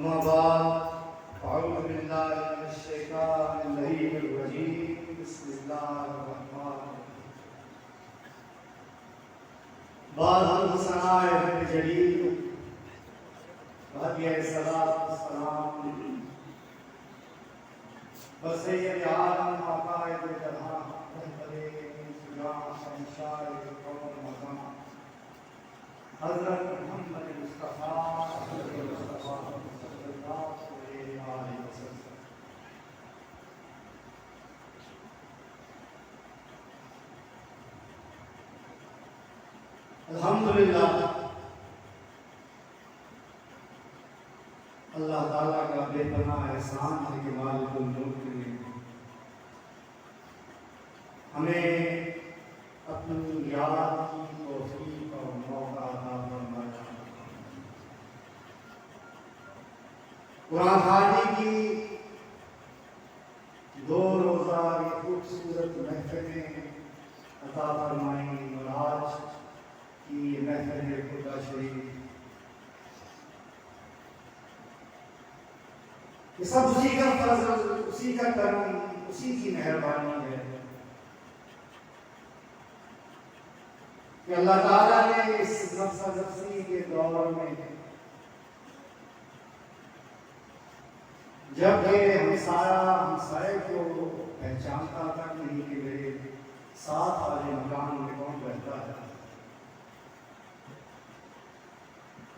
أما بعد أعوذ بالله من الشيطان اللعين الرجيم بسم الله الرحمن الرحيم بعد ثناء ابن جليل وهدي الصلاة والسلام وسيد عالم عقائد الجهان رحمة سلام شمشار القوم مقام حضرت محمد مصطفیٰ صلی اللہ علیہ وسلم. الحمدللہ اللہ تعالیٰ کا بے پناہ احسان ہے کہ مالک الملک نے ہمیں اپنی یاد کی توفیق اور موقع عطا فرمایا. قرآن خوانی کی 2 روزہ یہ خوبصورت محفلیں عطا فرمائیں اور آج کی محفل خدا شریف یہ سب اسی کا فضل، اسی کا کرم، اسی کی مہربانی ہے کہ اللہ تعالیٰ نے اس نفس نفسی کے دور میں جب یہ ہمسائے کو پہچانتا تھا نہیں کہ میرے ساتھ والے مکان میں کون رہتا ہے،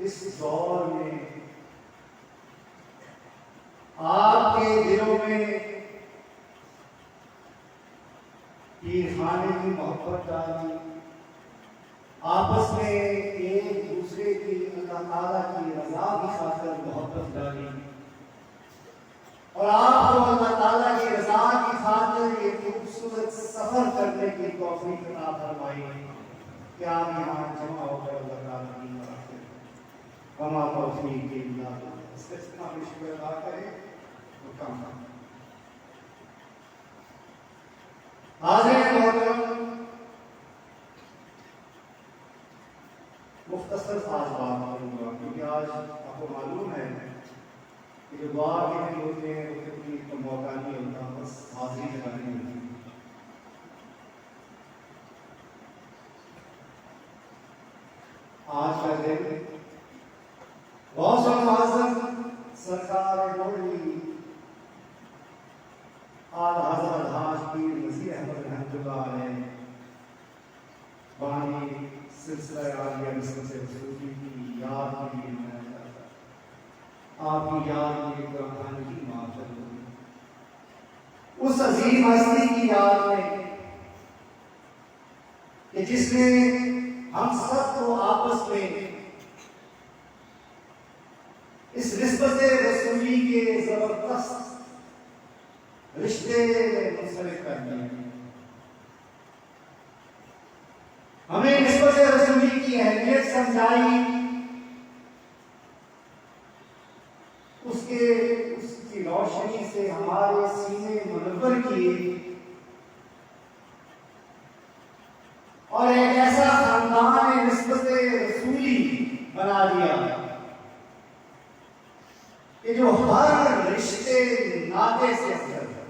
اس دور میں آپ کے دلوں میں پیر خانے کی محبت ڈالی، آپس میں ایک دوسرے کی اللہ تعالیٰ کی رضا کی خاطر محبت ڈالی، اور آپ کو اللہ تعالیٰ کی رضا کی خاطر یہ خوبصورت سفر کرنے کی توفیق عطا فرمائی کہ آپ یہاں جمع ہو کر اللہ تعالیٰ کی مراد کما توفیق الا باللہ. اس کا اتنا بھی شکر ادا کریں تو کم حاضرین محترم، مختصر آج بات کروں گا کیونکہ آج آپ کو معلوم ہے کہ جو دعا کے دن ہوتے ہیں وہ کتنی تو موقع نہیں ہوتا، بس حاضری لگانی ہوتی ہے. آج کا دن غوث المعظم سرکار مولی اعلیٰ حضرت حاج پیر مسیح احمد رحمۃ اللہ علیہ بانی سلسلہ عالیہ مصر سے صوفی کی یاد کے لیے منایا جاتا ہے. آپ کی یاد میں قرآن کی محفل ہوئی، اس عظیم ہستی کی یاد میں کہ جس نے ہم سب کو آپس میں اس نسبت رسولی کے زبردست رشتے میں منسلک کر دیا. ہمیں نسبت رسولی کی اہمیت سمجھائی، اس کی روشنی سے ہمارے سینے منور کیے، اور ایک ایسا خاندان نسبت رسولی بنا دیا کہ جو ہر رشتے ناطے سے افضل ہے.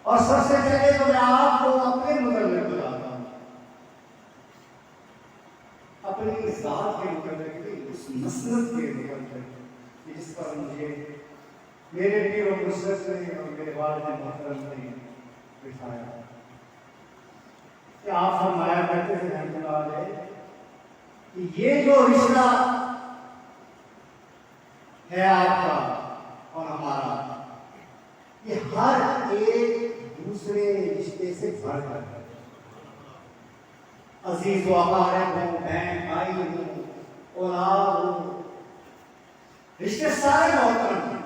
اور سب سے پہلے تو میں آپ کو اپنے متعلق بتاتا ہوں، اپنی ذات کے متعلق، اس نسلت کے متعلق جس پر مجھے میرے پیر و مرشد نے اور میرے والد محترم نے بٹھایا. کہ آپ فرمایا کرتے تھے رحمۃ اللہ علیہ کہ یہ جو رشتہ ہے آپ کا اور ہمارا، یہ ہر ایک دوسرے رشتے سے بڑھ کر ہے. عزیز و اقارب ہوں، بہن بھائی ہوں، اولاد ہوں، رشتے سارے محترم ہیں،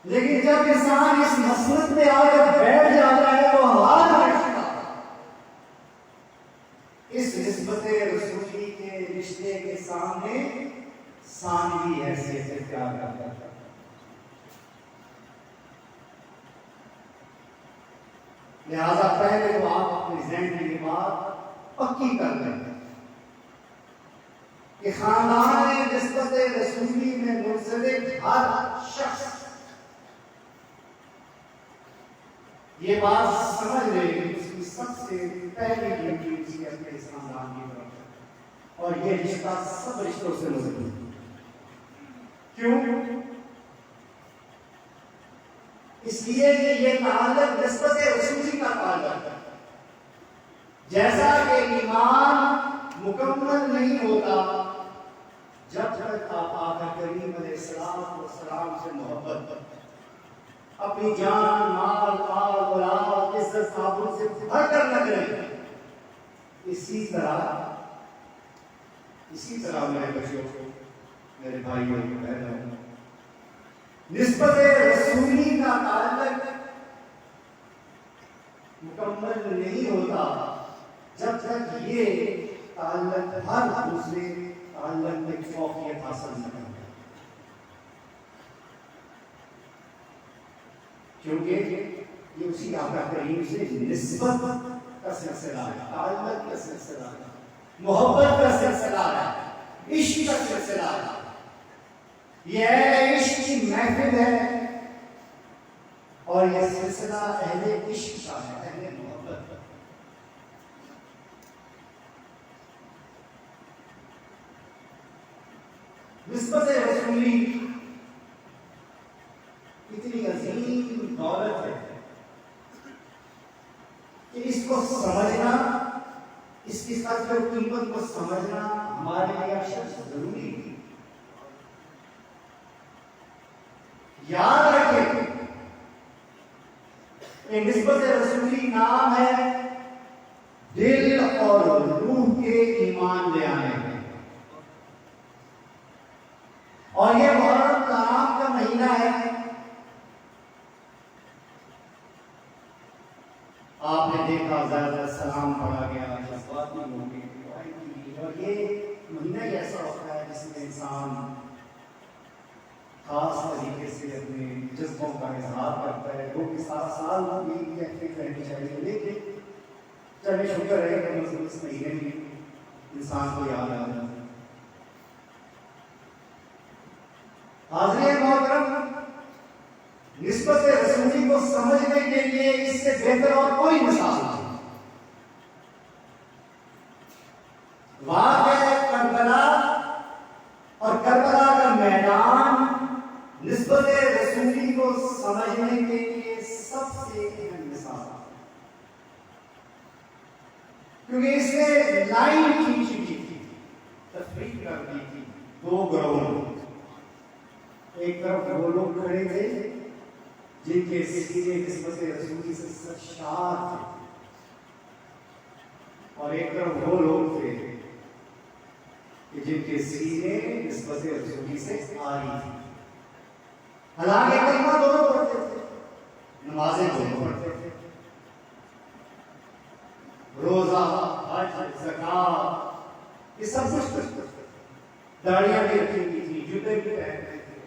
لیکن جب انسان اس مسلک میں آ کر بیٹھ جاتا ہے تو ہر رشتہ اس نسبت رسولی کے رشتے کے سامنے ثانوی حیثیت اختیار کرتا ہے. لہذا پہلے تو آپ اپنے ذہن کی بات پکی کر لیں کہ خاندان نسبت رسولی میں منسلک ہر شخص یہ بات سمجھ لے اس کی سب سے پہلی ڈیوٹی اس کے اپنے خاندان کی طرف ہے، اور یہ رشتہ سب رشتوں سے مضبوط ہے۔ کیوں؟ اس لیے کہ یہ تعلق نسبت رسولی کا تعلق ہے۔ جیسا کہ ایمان مکمل نہیں ہوتا جب تک آپ آقا کریم علیہ السلام سے محبت، اپنی جان، مال، اولاد، عزت، تعبد سے بھر کر نہ کریں۔ اسی طرح میرے بچوں کو، میرے بھائیوں کو بہنوں، نسبت رسولی کا تعلق مکمل نہیں ہوتا جب تک یہ تعلق ہر دوسرے تعلق میں فوقیت حاصل نہ کرتا، کیونکہ یہ اسی آقا کریم سے نسبت کا سلسلہ ہے، تعلق کا سلسلہ ہے، محبت کا سلسلہ ہے، عشق کا سلسلہ ہے۔ یہ عشق کی محفل ہے اور یہ سلسلہ اہل عشق کا ہے، اہل محبت کا۔ نسبت رسولی اتنی عظیم دولت ہے کہ اس کو سمجھنا، اس کی قدر و قیمت کو سمجھنا ہمارے لیے اشد ضروری ہے۔ یاد رکھیں کہ نسبت رسولی نام ہے دل اور روح کے ایمان لے آنے کا، اور یہ محرم کلام کا مہینہ ہے۔ آپ نے دیکھا زیادہ سلام پڑھا گیا، جذبات کی ہوگی، اور یہ مہینہ ہی ایسا ہوتا ہے جس میں انسان خاص طریقے سے اپنے جذبوں کا اظہار کرتا ہے۔ وہ کہ سارا سال وہ بھی ایکٹیو رہنی چاہیے، لیکن چلے شکر ہے کہ اس مہینے میں انسان کو یاد آ جاتا ہے۔ حاضرین محترم، نسبت رسولی کو سمجھنے کے لیے اس سے بہتر اور کوئی مثال نہیں۔ واقعہ کربلا اور کربلا کا میدان نسبت رسولی کو سمجھنے کے لیے سب سے اہم مثال ہے، کیونکہ اس نے لائن کھینچی تھی، تفریق کر دی تھی دو گروہوں۔ ایک طرف وہ لوگ کھڑے تھے جن کے سینے نسبت رسولی سے سرشار تھے، اور ایک طرف وہ لوگ تھے کہ جن کے سینے نسبت رسولی سے عاری تھی۔ حالانکہ کلمہ دونوں پڑھتے تھے، نمازیں دونوں پڑھتے تھے، روزہ، حج، زکات، یہ سب کچھ کرتے تھے، داڑیاں بھی رکھی ہوئی تھی، جوتے بھی پہنتے تھے،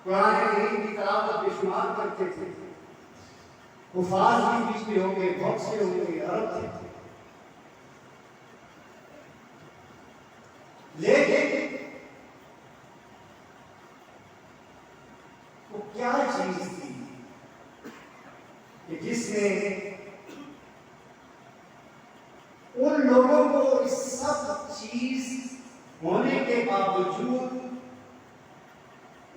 قرآن کریم کی تلاوت بے شمار کرتے تھے، حفاظ بھی بیچ میں ہوں گے، بہت سے ہوں گے، عرب تھے۔ لیکن وہ کیا چیز تھی کہ جس نے ان لوگوں کو اس سب چیز ہونے کے باوجود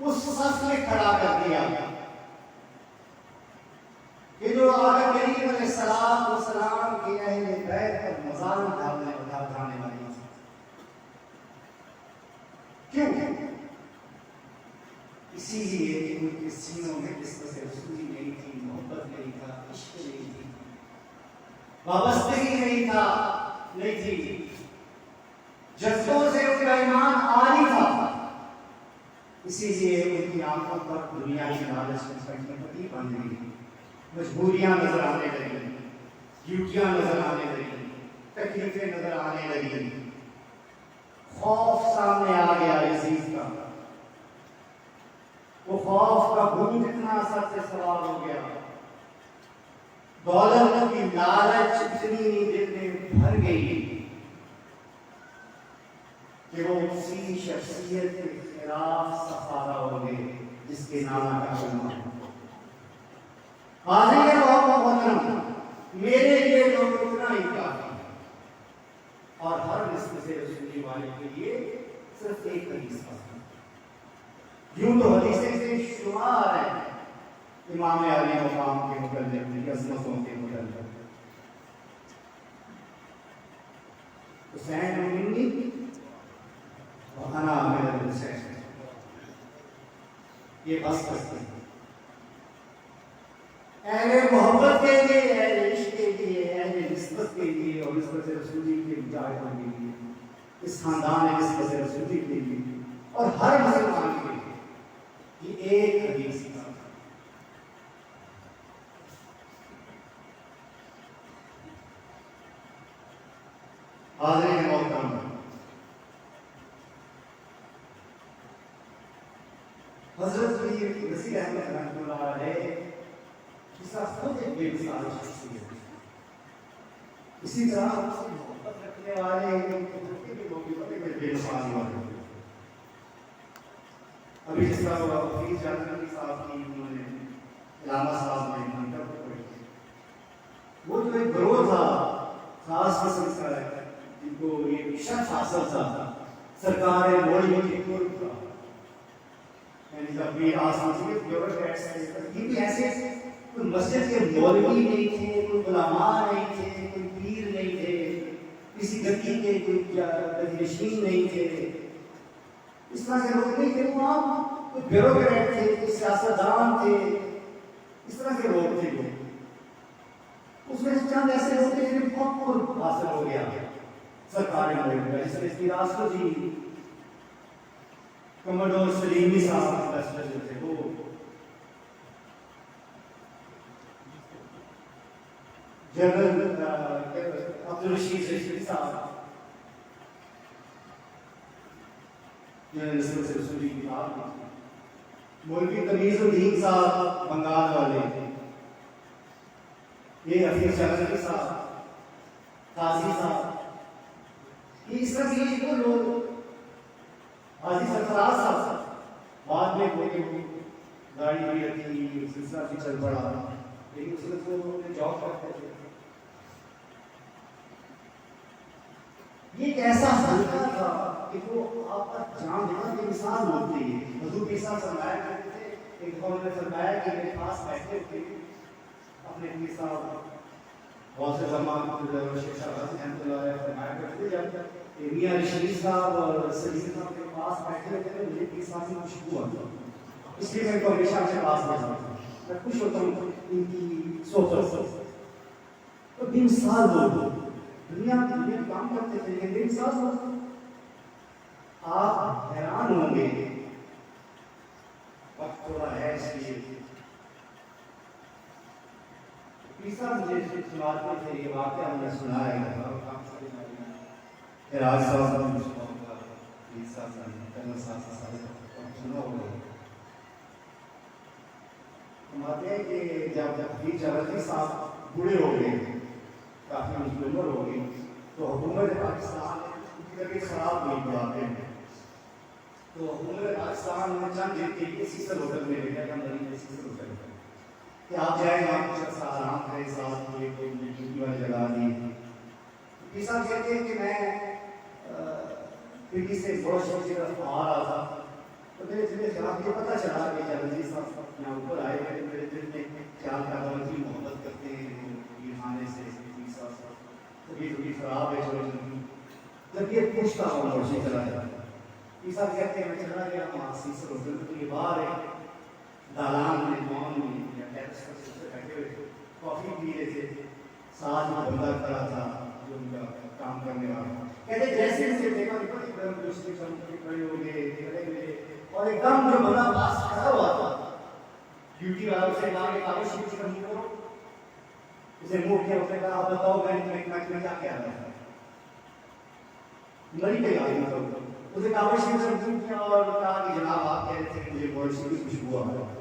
اس صف میں کھڑا کر دیا کہ جو آقا کریم علیہ السلام کے اہل بیت پر مزار اٹھانے والی تھی۔ کیوں؟ اسی لیے کہ ان کے سینوں میں نسبت رسولی نہیں تھی، محبت نہیں تھا، عشق نہیں تھی، وابستگی نہیں تھی، جذبوں سے ان کا ایمان عاری تھا۔ اسی لیے ان کی آنکھوں پر دنیا کی لالچ میں پٹی بن گئی، مجبوریاں نظر آنے لگی، ڈیوٹیاں نظر آنے لگی، تکلیفیں نظر آنے لگی، خوف سامنے آ گیا یزید کا۔ وہ خوف کا بھوت اتنا سر سے سوار ہو گیا، دولت کی لالچ اتنی دل میں بھر گئی کہ وہ ایسی شخصیت کے خلاف صفارہ ہو گئے جس کے نام کا کلمہ حاضر محترم، میرے لیے تو اتنا ہی کافی ہے، اور ہر نسل سے رسولی والے کے لیے صرف ایک حدیث کافی ہے۔ یوں تو حدیثیں سے شمار ہے امام علی مقام کے متعلق، عظمتوں کے متعلق، حسین منی وَأَنَا مِنَ الْحُسَيْنِ، یہ بس کرتے ہیں۔ اہل محبت کے لیے، اہل عشق کے لیے، اہل نسبت کے لیے اور نسبت رسولی کے مجاہدوں کے لیے، اس خاندان نسبت رسولی کے لیے اور ہر مسلمان کے لیے یہ ایک حدیث ہے۔ حاضرین محترم، حضرت نصیر احمد رحمۃ اللہ علیہ اس کا خود ایک بے مثال شخصیت ہے۔ اسی طرح محبت رکھنے والے بے مثال والے، ابھی جس طرح حفیظ جعفری صاحب کی انہوں نے علامہ صاحب نے منتخب پڑھی، وہ جو ایک گروہ تھا خاص قسم کا ہے جن کو یہ شخص حاصل تھا سرکار مولوی کی قرب کا، یعنی جب بھی آسان یہ بھی ایسے کوئی مسجد کے مولوی نہیں تھے، کوئی علماء نہیں تھے، کوئی پیر نہیں تھے، کسی گدی کے کوئی نشین نہیں تھے، اس طرح کے لوگ نہیں تھے، وہ آپ کوئی بیوروکریٹ تھے، کوئی سیاستدان تھے، اس طرح کے لوگ تھے۔ اس میں چند ایسے لوگ تھے جنہیں بہت قرب حاصل ہو گیا سرکاری ملک میں، جس میں اس کی راسو جی کمڈور سلیمی صاحب جو تھے، وہ جنرل عبدالرشید رشید صاحب جنہوں نے نسبت سے رسولی کی بات کی، مولوی تمیز الدین صاحب بنگال والے، یہ حفیظ جعفری صاحب، قاضی صاحب، یہ اس طرح کے وہ لوگ، حاجی سرفراز صاحب بعد میں کوئی گاڑی بھی رکھی، سلسلہ بھی چل پڑا، لیکن اس وقت وہ اپنے جاب کرتے تھے۔ یہ ایک ایسا حلقہ تھا کہ وہ آپ کا جان دینا کی مثال ہوتی ہے۔ حضور کے ساتھ فرمایا کرتے تھے، ایک قول نے فرمایا کہ میرے پاس بیٹھے تھے اپنے کے ساتھ غوث زمان شیخ شاہ غازی رحمۃ اللہ علیہ فرمایا کرتے تھے، جب میاں رشید صاحب اور سلیم صاحب کے پاس بیٹھے ہوتے تھے مجھے کے ساتھ خوشبو آتی، اس لیے میں ان کو ہمیشہ اپنے پاس بیٹھتا ہوں، میں خوش ہوتا ہوں ان کی صحبت سے۔ تو بے مثال لوگ دنیا کام کرتے تھے، لیکن بے مثال لوگ، آپ حیران ہوں گے، وقت تھوڑا ہے اس لیے پیسا مجھے سناتے تھے، یہ واقعہ ہم نے سنا ہے پھر آج صاحب فرماتے ہیں کہ جب حفیظ جعفری صاحب بوڑھے ہو گئے، کافی ان کی عمر ہو گئی، تو حکومت پاکستان ان کی طبیعت خراب ہوئی بڑھاپے میں، تو حکومت پاکستان نے چند دن کے لیے سیسل ہوٹل میں بھیجا کہ مریض سیسل ہوٹل میں کہ آپ جائیں وہاں کچھ عرصہ آرام کریں، ساتھ میں کوئی ڈیوٹی والی لگا دی۔ یہ صاحب کہتے ہیں کہ میں پنڈی سے بہت شوق کی طرف آ رہا تھا، تو میرے دل میں خیال یہ پتہ چلا کہ جلدی صاحب یہاں اوپر آئے گئے، میرے دل میں خیال کا بڑی محبت کرتے ہیں یہ کھانے سے طبیعت بھی خراب ہے، جب یہ پوچھتا ہوں روشنی چلا جاتا یہ صاحب کہتے ہیں میں چلا گیا وہاں سیسر ہوٹل تو یہ باہر ہے دالان میں دعاؤں میں یا ٹیرس پر سے بیٹھے ہوئے تھے، کافی پی رہے تھے، ساتھ میں بندہ کھڑا تھا جو ان کا کام کرنے والا، کہتے جیسے مجھے دیکھا کہ بڑی گرم دوسری کھڑے ہو گئے کھڑے ہوئے، اور ایک دم جو بندہ پاس کھڑا ہوا تھا ڈیوٹی والوں سے کہا کہ کاغذ شیٹ کا منہ کرو، اسے منہ کیا، اس نے کہا آپ بتاؤ میں کیا کہہ رہا تھا، مری پہ گاڑی مطلب اسے کاغذ شیٹ کا منہ کیا اور کہا کہ جناب آپ کہہ رہے تھے کہ مجھے بہت سی خوشبو آ رہا ہے۔